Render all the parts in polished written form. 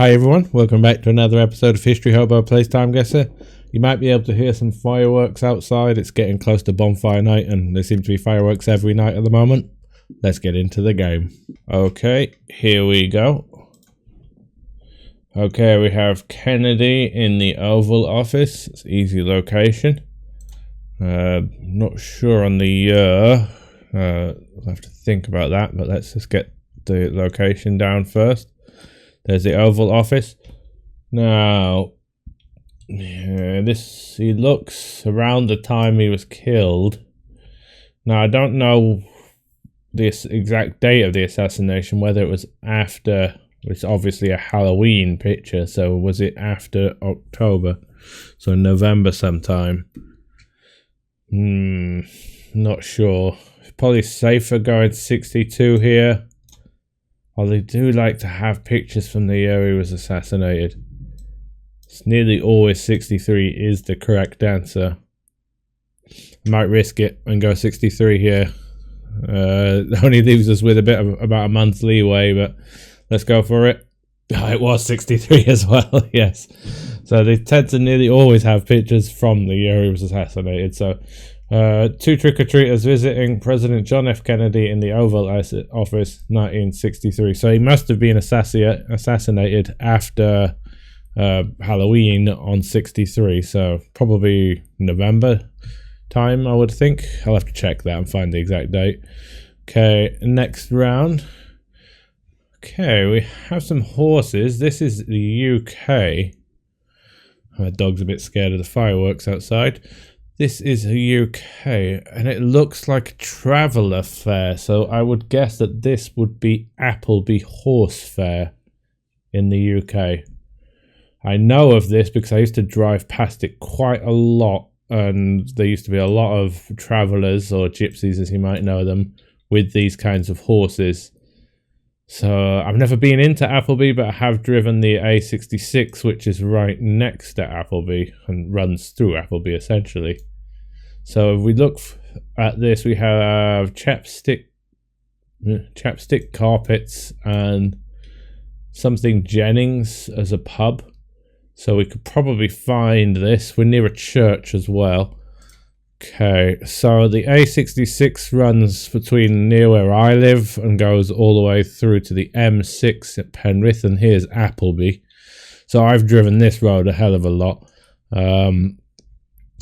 Hi everyone, welcome back to another episode of History Hobo Plays Time Guesser. You might be able to hear some fireworks outside. It's getting close to bonfire night and there seem to be fireworks every night at the moment. Let's get into the game. Okay, here we go. Okay, we have Kennedy in the Oval Office. It's an easy location. Not sure on the year. I'll have to think about that, but let's just get the location down first. There's the Oval Office. Now, he looks around the time he was killed. Now, I don't know the exact date of the assassination, whether it was after, it's obviously a Halloween picture, so was it after October? So November sometime. Not sure. It's probably safer going 62 here. Well, they do like to have pictures from the year he was assassinated. It's nearly always 63 is the correct answer. I might risk it and go 63 here. Only leaves us with a bit of about a month's leeway, but let's go for it. Oh, it was 63 as well, yes. So they tend to nearly always have pictures from the year he was assassinated. So two trick-or-treaters visiting President John F. Kennedy in the Oval Office, 1963. So he must have been assassinated after Halloween on 63. So probably November time, I would think. I'll have to check that and find the exact date. Okay, next round. Okay, we have some horses. This is the UK. My dog's a bit scared of the fireworks outside. This is the UK, and it looks like a traveller fair, so I would guess that this would be Appleby Horse Fair in the UK. I know of this because I used to drive past it quite a lot, and there used to be a lot of travellers, or gypsies as you might know them, with these kinds of horses. So I've never been into Appleby, but I have driven the A66, which is right next to Appleby and runs through Appleby essentially. So if we look at this, we have chapstick carpets and something Jennings as a pub. So we could probably find this. We're near a church as well. Okay, so the A66 runs between near where I live and goes all the way through to the M6 at Penrith, and here's Appleby. So I've driven this road a hell of a lot.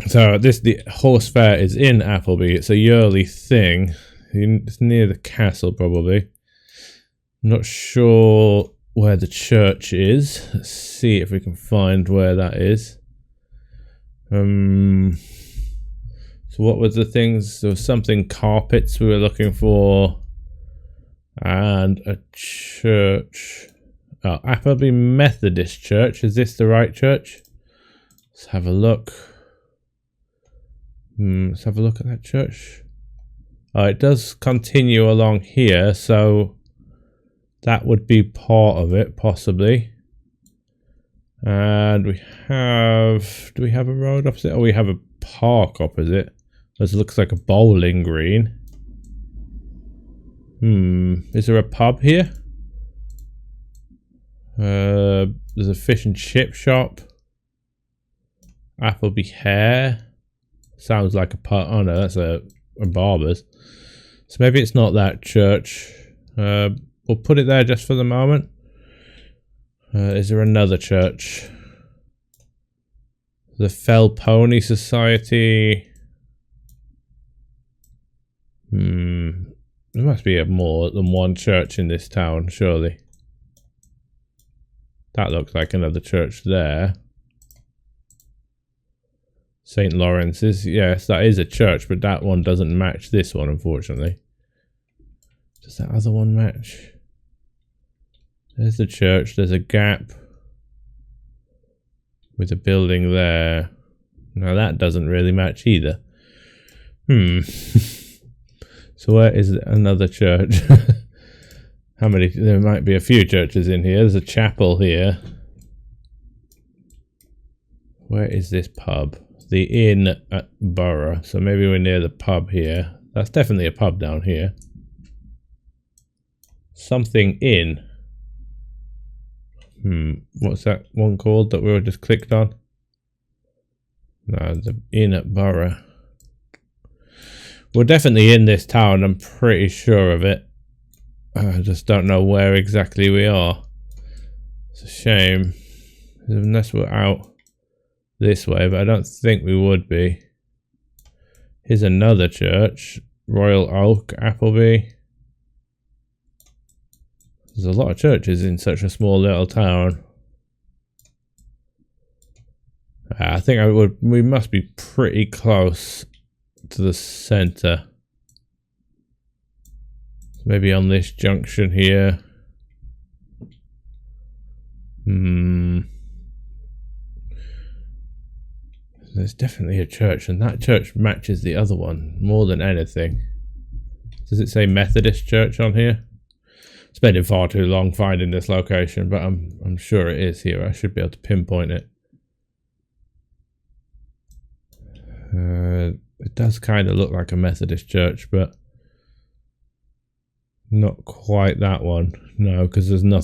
So the horse fair is in Appleby. It's a yearly thing. It's near the castle probably. I'm not sure where the church is. Let's see if we can find where that is. So what was the things? There was something carpets we were looking for. And a church. Oh, Appleby Methodist Church. Is this the right church? Let's have a look. Let's have a look at that church. Oh, it does continue along here, so that would be part of it, possibly. And we have... Do we have a road opposite? Oh, we have a park opposite. This looks like a bowling green. Is there a pub here? There's a fish and chip shop. Appleby Hair. Sounds like a pub. Oh no, that's a barber's. So maybe it's not that church. We'll put it there just for the moment. Is there another church? The Fell Pony Society. There must be more than one church in this town, surely. That looks like another church there. St. Lawrence's. Yes, that is a church, but that one doesn't match this one, unfortunately. Does that other one match? There's the church. There's a gap with a building there. Now that doesn't really match either. So where is another church? How many? There might be a few churches in here. There's a chapel here. Where is this pub? The inn at Borough. So maybe we're near the pub here. That's definitely a pub down here. Something inn. What's that one called that we were just clicked on? No, the inn at Borough. We're definitely in this town, I'm pretty sure of it. I just don't know where exactly we are. It's a shame. Unless we're out this way, but I don't think we would be. Here's another church. Royal Oak, Appleby. There's a lot of churches in such a small little town. I think we must be pretty close to the center. Maybe on this junction here. There's definitely a church, and that church matches the other one more than anything. Does it say Methodist Church on here? Spending far too long finding this location, but I'm sure it is here. I should be able to pinpoint it. It does kind of look like a Methodist church, but not quite that one. No, because there's no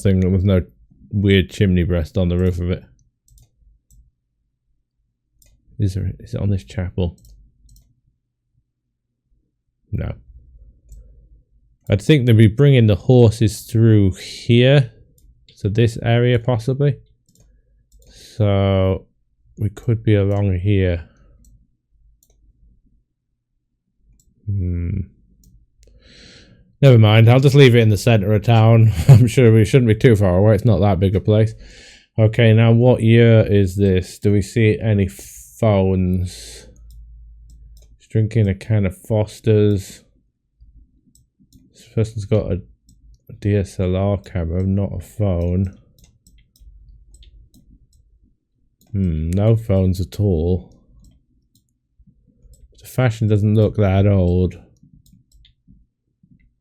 weird chimney breast on the roof of it. Is it on this chapel? No. I'd think they'd be bringing the horses through here, so this area possibly. So we could be along here. Never mind, I'll just leave it in the center of town. I'm sure we shouldn't be too far away. It's not that big a place. Okay, now what year is this? Do we see any phones? He's drinking a can of Foster's. This person's got a DSLR camera, not a phone. No phones at all. The fashion doesn't look that old.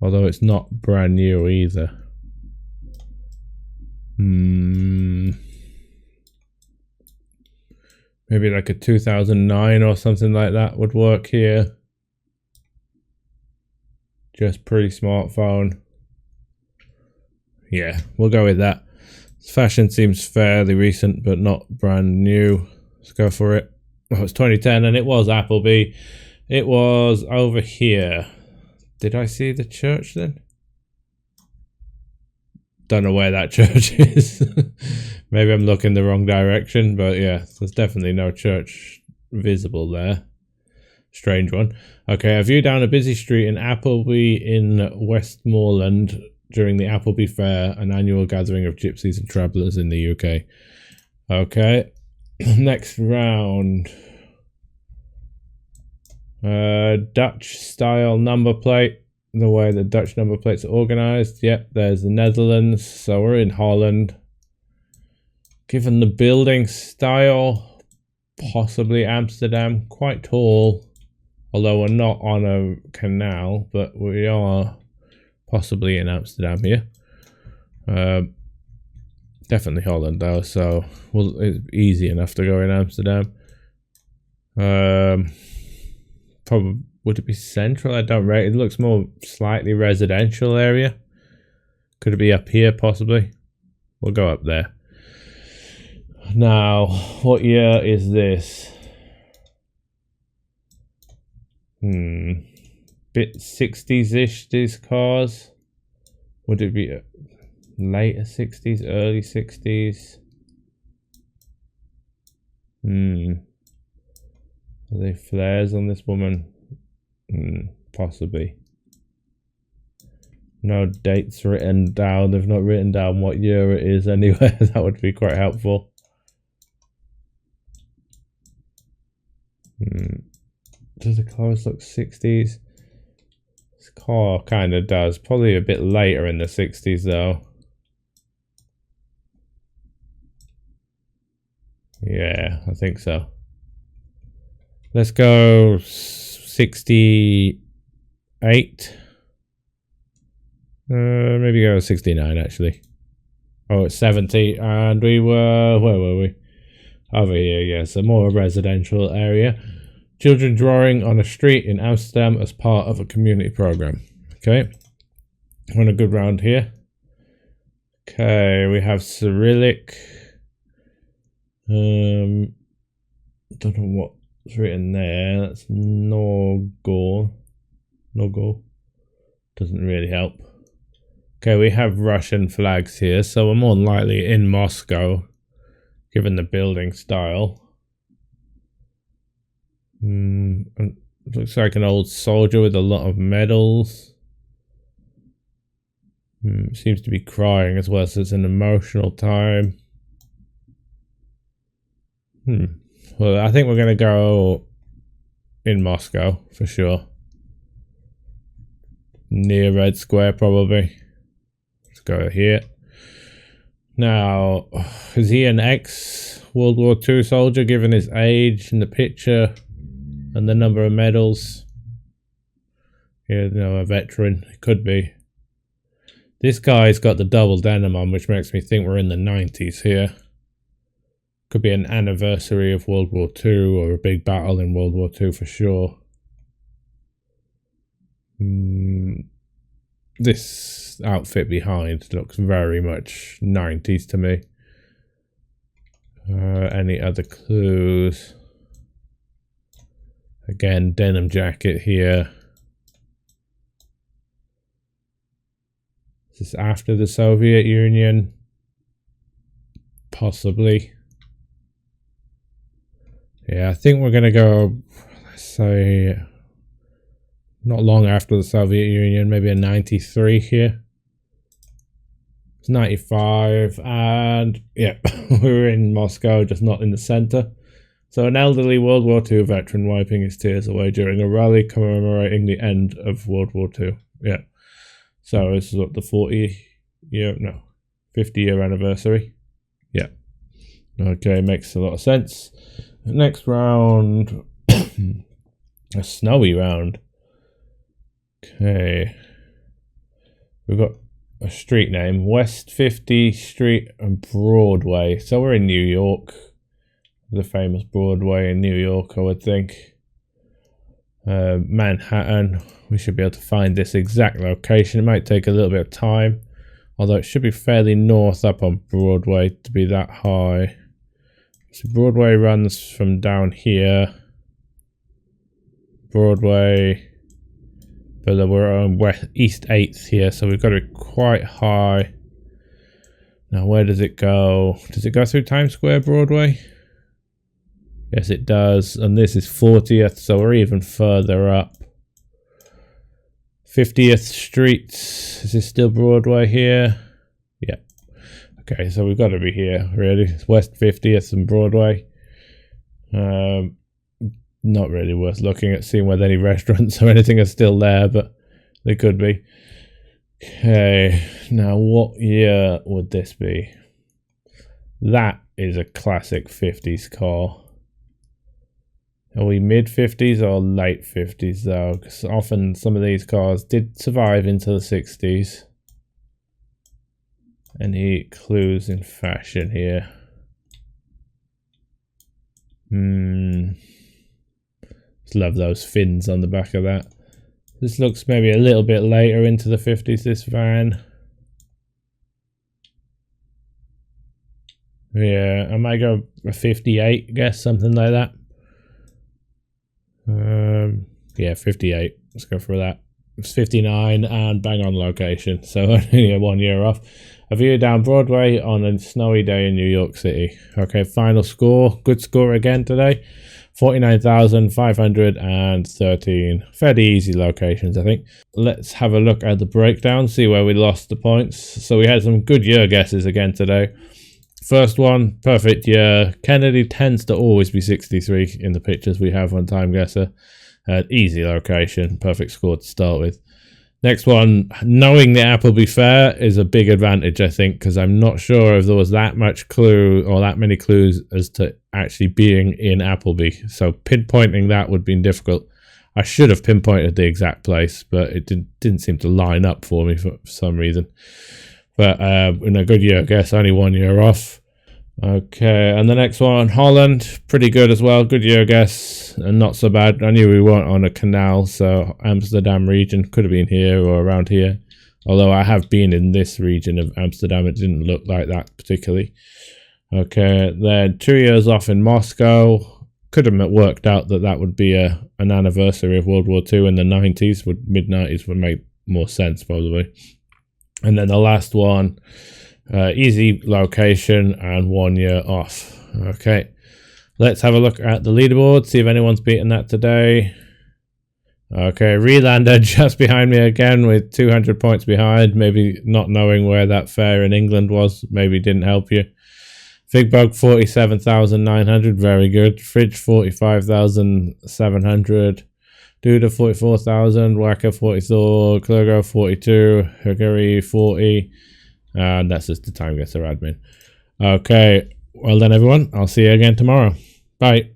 Although it's not brand new either. Maybe like a 2009 or something like that would work here. Just pre-smartphone. Yeah, we'll go with that. Fashion seems fairly recent, but not brand new. Let's go for it. Oh, it's 2010 and it was Appleby. It was over here. Did I see the church then? Don't know where that church is. Maybe I'm looking the wrong direction, but yeah, there's definitely no church visible there. Strange one. Okay, a view down a busy street in Appleby in Westmoreland during the Appleby Fair, an annual gathering of gypsies and travellers in the UK. Okay, next round. Dutch style number plate. The way the Dutch number plates are organised. Yep, there's the Netherlands. So we're in Holland. Given the building style, possibly Amsterdam. Quite tall. Although we're not on a canal, but we are possibly in Amsterdam here. Definitely Holland though, so it's easy enough to go in Amsterdam. Probably would it be central? I don't rate. It looks more slightly residential area. Could it be up here possibly? We'll go up there. Now, what year is this? Bit 60s-ish, these cars. Would it be later 60s, early 60s? Are there flares on this woman? Possibly. No dates written down. They've not written down what year it is anyway. That would be quite helpful. Does the cars look 60s? This car kind of does. Probably a bit later in the 60s though. Yeah, I think so. Let's go 68. Maybe go 69 actually. Oh, it's 70, and we were, where were we? Over here, yeah, so more residential area. Children drawing on a street in Amsterdam as part of a community program. Okay, we're on a good round here. Okay, we have Cyrillic. Don't know what's written there. That's Norgor. Doesn't really help. Okay, we have Russian flags here, so we're more than likely in Moscow, given the building style. Looks like an old soldier with a lot of medals. Seems to be crying as well, so it's an emotional time. Well, I think we're going to go in Moscow for sure. Near Red Square, probably. Let's go here. Now, is he an ex-World War II soldier, given his age in the picture and the number of medals? Yeah, no, a veteran. It could be. This guy's got the double denim on, which makes me think we're in the 90s here. Could be an anniversary of World War II or a big battle in World War II for sure. This outfit behind looks very much 90s to me. Any other clues? Again, denim jacket here. Is this after the Soviet Union? Possibly. Yeah, I think we're going to go, let's say, not long after the Soviet Union, maybe a 93 here. It's 95, and yeah, we're in Moscow, just not in the center. So an elderly World War II veteran wiping his tears away during a rally commemorating the end of World War II. Yeah. So this is what, the 50-year anniversary. Yeah. Okay, makes a lot of sense. Next round, a snowy round. Okay. We've got a street name, West 50th Street and Broadway. So we're in New York. The famous Broadway in New York, I would think. Manhattan. We should be able to find this exact location. It might take a little bit of time, although it should be fairly north up on Broadway to be that high. So Broadway runs from down here. Broadway, but we're on East 8th here, so we've got to be quite high. Now, where does it go? Does it go through Times Square, Broadway? Yes, it does. And this is 40th, so we're even further up. 50th Street. Is this still Broadway here? Yeah. Okay, so we've got to be here, really. It's West 50th and Broadway. Not really worth looking at, seeing whether any restaurants or anything are still there, but they could be. Okay, now what year would this be? That is a classic 50s car. Are we mid-50s or late 50s though? Because often some of these cars did survive into the 60s. Any clues in fashion here? Just love those fins on the back of that. This looks maybe a little bit later into the 50s, this van. Yeah, I might go a 58, I guess, something like that. Yeah, 58. Let's go for that. It's 59 and bang on location, so only 1 year off. A view down Broadway on a snowy day in New York City. Okay, final score. Good score again today. 49,513. Fairly easy locations, I think. Let's have a look at the breakdown, see where we lost the points. So we had some good year guesses again today. First one, perfect year. Kennedy tends to always be 63 in the pictures we have on TimeGuessr. Easy location, perfect score to start with. Next one, knowing the Appleby Fair is a big advantage, I think, because I'm not sure if there was that much clue or that many clues as to actually being in Appleby. So pinpointing that would have been difficult. I should have pinpointed the exact place, but it didn't seem to line up for me for some reason. But in a good year, I guess, only 1 year off. Okay, and the next one, Holland, pretty good as well. Good year, I guess, and not so bad. I knew we weren't on a canal, so Amsterdam region could have been here or around here. Although I have been in this region of Amsterdam, it didn't look like that particularly. Okay, then 2 years off in Moscow. Could have worked out that that would be an anniversary of World War II in the 90s. Mid-90s would make more sense, probably. And then the last one, easy location and 1 year off. Okay, let's have a look at the leaderboard, see if anyone's beaten that today. Okay, Relander just behind me again with 200 points behind. Maybe not knowing where that fair in England was, maybe didn't help you. Figbug 47,900, very good. Fridge 45,700. Duda 44,000. Whacker 44. Clergo 42. Huggery 40. And that's just the TimeGuessr admin. Okay, well then everyone, I'll see you again tomorrow. Bye.